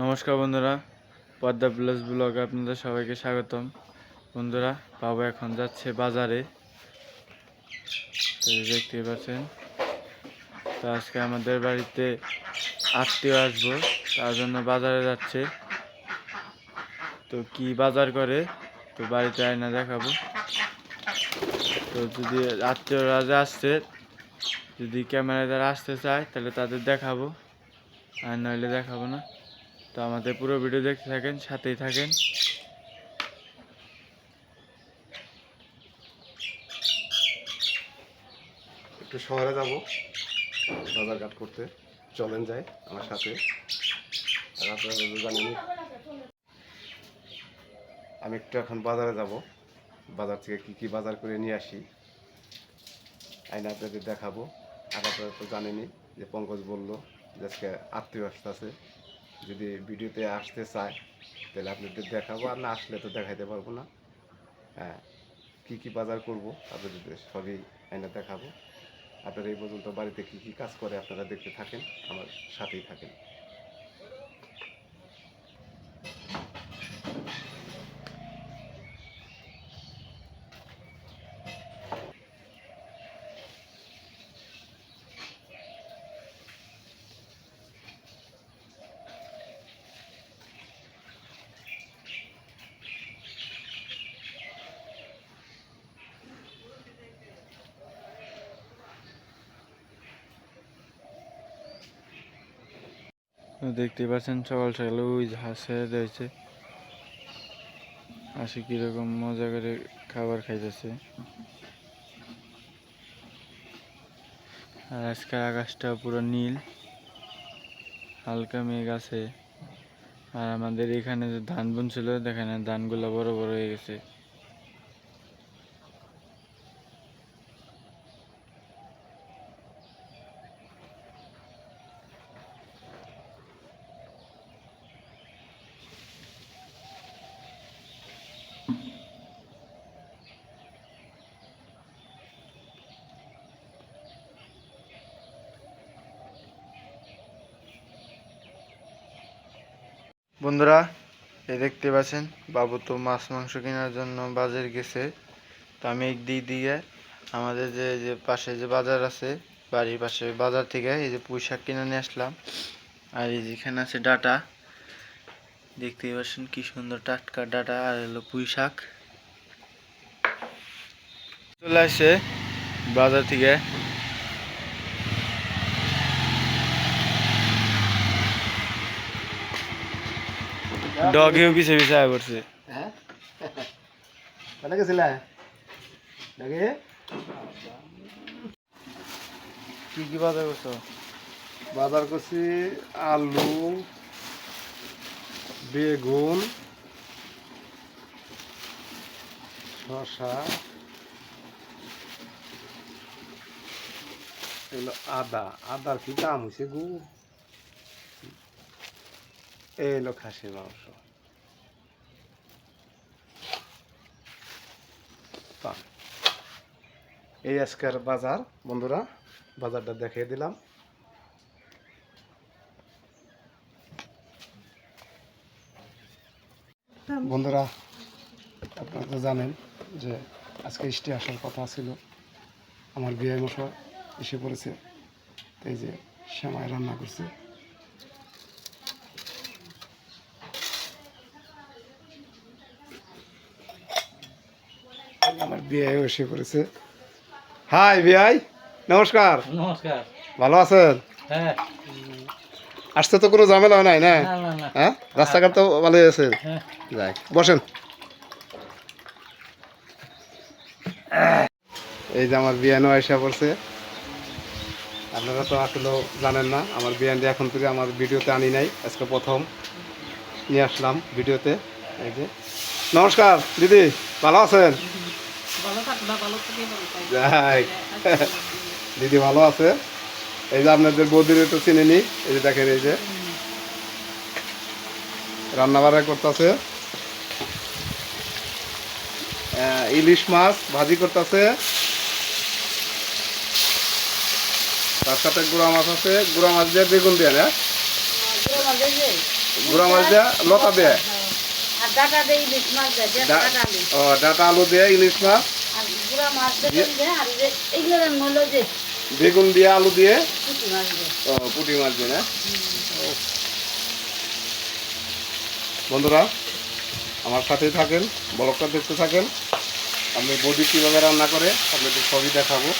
নমস্কার বন্ধুরা, পদ্মা প্লাস ব্লগে আপনাদের সবাইকে স্বাগতম। বন্ধুরা, বাবা এখন যাচ্ছে বাজারে, তো দেখতে পাচ্ছেন। তো আজকে আমাদের বাড়িতে আত্মীয় আসবো, তার জন্য বাজারে যাচ্ছে। তো কি বাজার করে তো বাড়িতে আয়না দেখাবো। তো যদি আত্মীয়রা যে আসছে, যদি ক্যামেরায় তারা আসতে চায় তাহলে তাদের দেখাবো, আর নইলে দেখাবো না। তো আমাদের পুরো ভিডিও দেখতে থাকেন, সাথেই থাকেন। একটু শহরে যাব বাজারঘাট করতে, চলেন যাই আমার সাথে। আর আপনারা জানেন আমি একটু এখন বাজারে যাব, বাজার থেকে কি কি বাজার করে নিয়ে আসি আইনা আপনাদের দেখাবো। আর আপনারা তো জানেনই যে পঙ্কজ বললো যে আজকে আত্মীয় আসতেছে, যদি ভিডিওতে আসতে চায় তাহলে আপনাদের দেখাবো, আর না আসলে তো দেখাইতে পারবো না। হ্যাঁ, কী কী বাজার করব আপনাদের সবই আইনা দেখাবো। আপনারা এই পর্যন্ত বাড়িতে কী কী কাজ করে আপনারা দেখতে থাকেন, আমার সাথেই থাকেন। দেখতে পাচ্ছেন সকাল সকাল ওই হাঁসে রয়েছে, হাঁসে কিরকম মজা করে খাবার খাইতেছে। আর আজকে আকাশটা পুরো নীল, হালকা মেঘ আছে। আর আমাদের এখানে যে ধান বুনছিল, দেখেন ধানগুলো বড় বড় হয়ে গেছে। বন্ধুরা, এই দেখতে পাচ্ছেন বাবু তো মাছ মাংস কেনার জন্য বাজার গেছে। তো আমি একদিক দিয়ে আমাদের যে যে পাশে যে বাজার আছে, বাড়ির পাশে বাজার থেকে এই যে পুঁই শাক কিনে নিয়ে আসলাম। আর এই যেখানে আছে ডাটা, দেখতে পাচ্ছেন কি সুন্দর টাটকা ডাটা, আর হলো পুঁই শাক চলে আসছে বাজার থেকে। ডগেও পিছে পিছে আয় পড়ছে। হ্যাঁ, কোথায় গেছিলে নাকি? কি কি বাজার করছো? বাজার করছি আলু, বেগুন, শসা, এলো আদা। আদার কি দাম হয়েছে গো! এলো খাসির মাংস। এই আজকের বাজার বন্ধুরা, বাজারটা দেখিয়ে দিলাম। বন্ধুরা, আপনারা তো জানেন যে আজকে স্টে আসার কথা ছিল, আমার বিয়ে মশাই এসে পড়েছে। এই যে সেমাই রান্না করছে, আমার বিয়ে এসে পড়েছে। হাই বিয়াই, নমস্কার। নমস্কার। ভালো আছেন? হ্যাঁ। আসতে তো কোনো ঝামেলা হয় নাই না? না না না। হ্যাঁ, রাস্তাঘাট তো ভালোই আছে। হ্যাঁ। যাই, বসেন। এই যে আমার বিয়ানো এসে পড়ছে। আপনারা তো আসলেও জানেন না, আমার বিয়ানটি এখন থেকে আমার ভিডিওতে আনি নাই, আজকে প্রথম নিয়ে আসলাম ভিডিওতে। এই যে নমস্কার দিদি, ভালো আছেন? যাই, দিদি ভালো আছে। এই যে আপনাদের বৌদির তো চিনে নি, এই যে দেখেন এই যে রান্না বান্না করতেছে, ইলিশ মাছ ভাজি করতেছে, তার সাথে গুঁড়া মাছ আছে, গুঁড়া মাছ দিয়ে বেগুন দিয়ে না। গুঁড়া মাছ দেয়া লতা দেয়া আর ডাটা দিয়ে ইলিশ মাছ দেয়, ডাটা আলু। ও ডাটা আলু দেয়া ইলিশ মাছ, আর গুঁড়া মাছ দেয়, আর এইগুলোর মূল্য যে বেগুন দিয়ে আলু দিয়ে পুঁটি মাছ দেয়। ও পুঁটি মাছ দিয়ে না। বন্ধুরা আমার সাথেই থাকেন, ব্লগটা দেখতে থাকেন। আমি বডি কীভাবে রান্না করে আপনাদের সবই দেখাবো।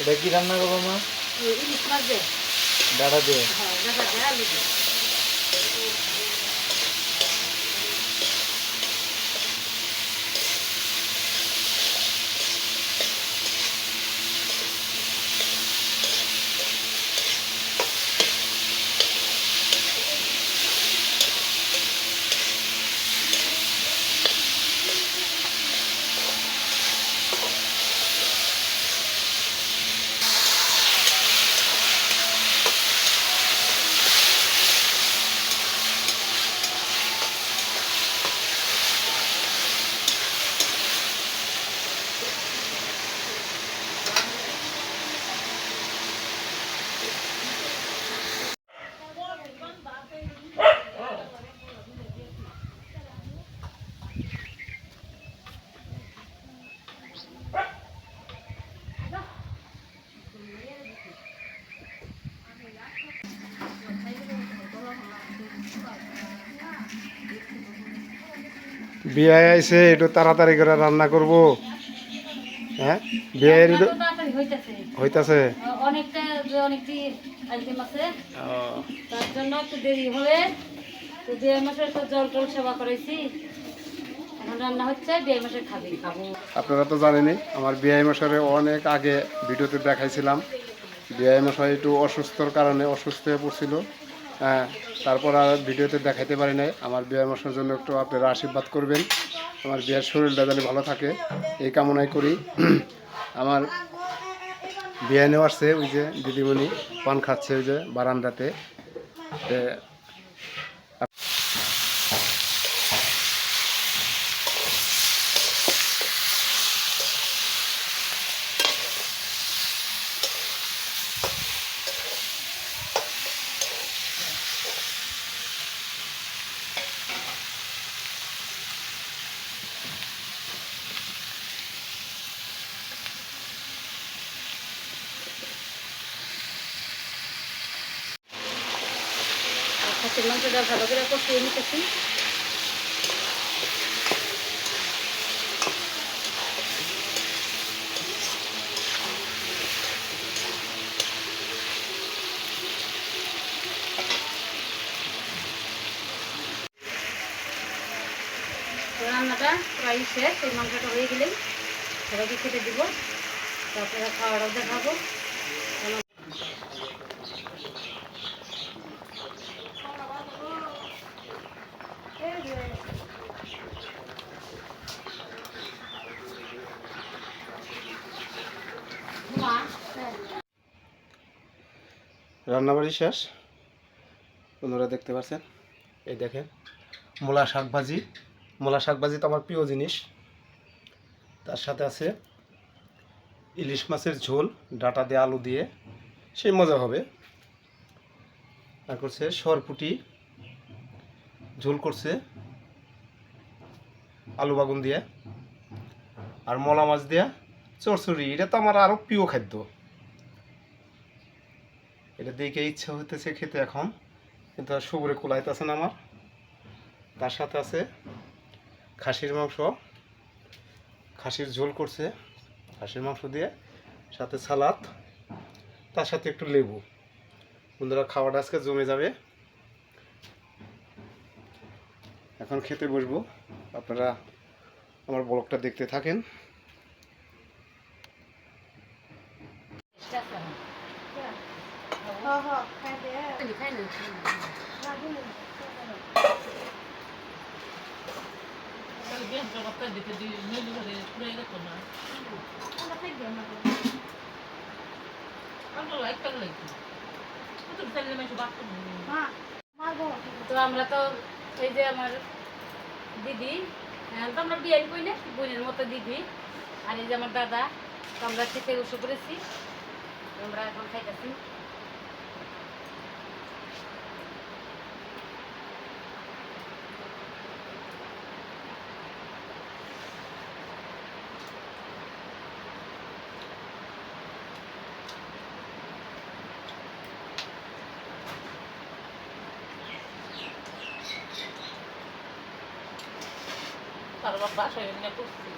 এটা কি রান্না করবো মা? ইলিশ মাছ দেয়, ডাটা দিয়ে। হ্যাঁ ডাটা দেয়, আলু দেয়। বিয়ে আইছে একটু তাড়াতাড়ি করে রান্না করব। হ্যাঁ বিয়ের রান্না তো তাড়াতাড়ি হইতাছে। হইতাছে। অনেকটা অনেকটি আইটেম আছে, তার জন্য একটু দেরি হবে। তো বিয়ে মাসের তো জল টল সেবা করেছি, এখন রান্না হচ্ছে, বিয়ে মাসে খাবো। আপনারা তো জানেনই আমার বিআই মশাইয়ের অনেক আগে ভিডিওতে দেখাইছিলাম। বিআই মশাই একটু অসুস্থর কারণে অসুস্থ হয়ে পড়ছিল। হ্যাঁ তারপর আর ভিডিওতে দেখাইতে পারি নাই। আমার বিআই মশাইয়ের জন্য একটু আপনারা আশীর্বাদ করবেন, আমার বিয়ের শরীরটা যেন ভালো থাকে এই কামনাই করি। আমার বিয়ে নেওয়া আসছে ওই যে দিদিমণি পান খাচ্ছে ওই যে বারান্দাতে। খাসির মাংসটা ভালো করে কষিয়ে নিতেছি। রান্নাটা প্রায় শেষ, এই মাংসটা হয়ে গেলেই সবাইকে খেতে দিব, তারপরে খাওয়াটাও দেখাবো। রান্নাবাড়ি শেষ, বন্ধুরা দেখতে পাচ্ছেন। এই দেখেন মূলা শাক ভাজি। মূলা শাক ভাজি তো আমার প্রিয় জিনিস। তার সাথে আছে ইলিশ মাছের ঝোল, ডাটা দিয়ে আলু দিয়ে, সেই মজা হবে। আর করছে সরপুটি ঝোল করছে আলু বাগুন দিয়ে, আর মলা মাছ দিয়া চরচড়ি। এটা তো আমার আরও প্রিয় খাদ্য। এটা দেখে ইচ্ছা হইতেছে খেতে এখন, কিন্তু আর সবরে কুলাইতেছে না আমার। তার সাথে আছে খাসির মাংস, খাসির ঝোল করছে খাসির মাংস দিয়ে, সাথে সালাদ, তার সাথে একটু লেবু। বন্ধুরা খাওয়াটা আজকে জমে যাবে। এখন খেতে বসবো, আপনারা আমার ব্লগটা দেখতে থাকেন। তো আমরা তো এই যে আমার দিদি, তো আমরা বিয়ে করি না, বোনের মতো দিদি, আর এই যে আমার দাদা, তো আমরা খেতে বসে পড়েছি, আমরা এখন খাইতেছি। তার বাবা বাসায় করছি